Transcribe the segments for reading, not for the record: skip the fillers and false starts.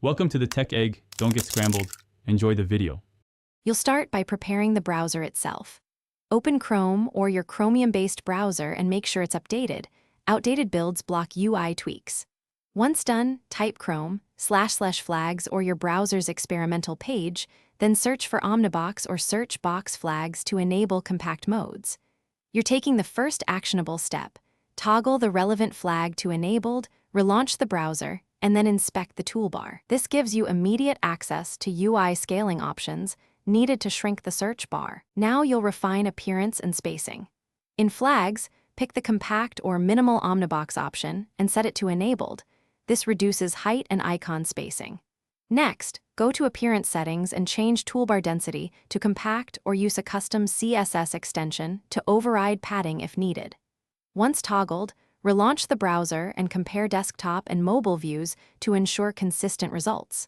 Welcome to the Tech Egg. Don't get scrambled. Enjoy the video. You'll start by preparing the browser itself. Open Chrome or your Chromium-based browser and make sure it's updated. Outdated builds block UI tweaks. Once done, type Chrome//flags or your browser's experimental page, then search for Omnibox or search box flags to enable compact modes. You're taking the first actionable step. Toggle the relevant flag to enabled, relaunch the browser, and then inspect the toolbar. This gives you immediate access to UI scaling options needed to shrink the search bar. Now you'll refine appearance and spacing. In flags, pick the compact or minimal Omnibox option and set it to enabled. This reduces height and icon spacing. Next, go to Appearance Settings and change toolbar density to compact or use a custom CSS extension to override padding if needed. Once toggled, relaunch the browser and compare desktop and mobile views to ensure consistent results.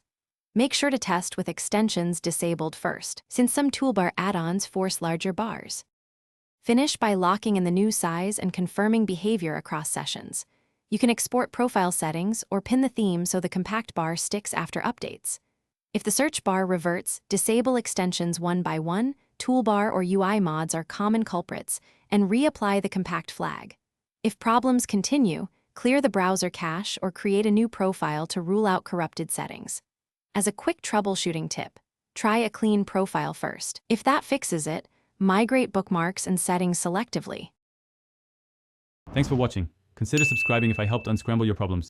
Make sure to test with extensions disabled first, since some toolbar add-ons force larger bars. Finish by locking in the new size and confirming behavior across sessions. You can export profile settings or pin the theme so the compact bar sticks after updates. If the search bar reverts, disable extensions one by one. Toolbar or UI mods are common culprits, and reapply the compact flag. If problems continue, clear the browser cache or create a new profile to rule out corrupted settings. As a quick troubleshooting tip, try a clean profile first. If that fixes it, migrate bookmarks and settings selectively. Thanks for watching. Consider subscribing if I helped unscramble your problems.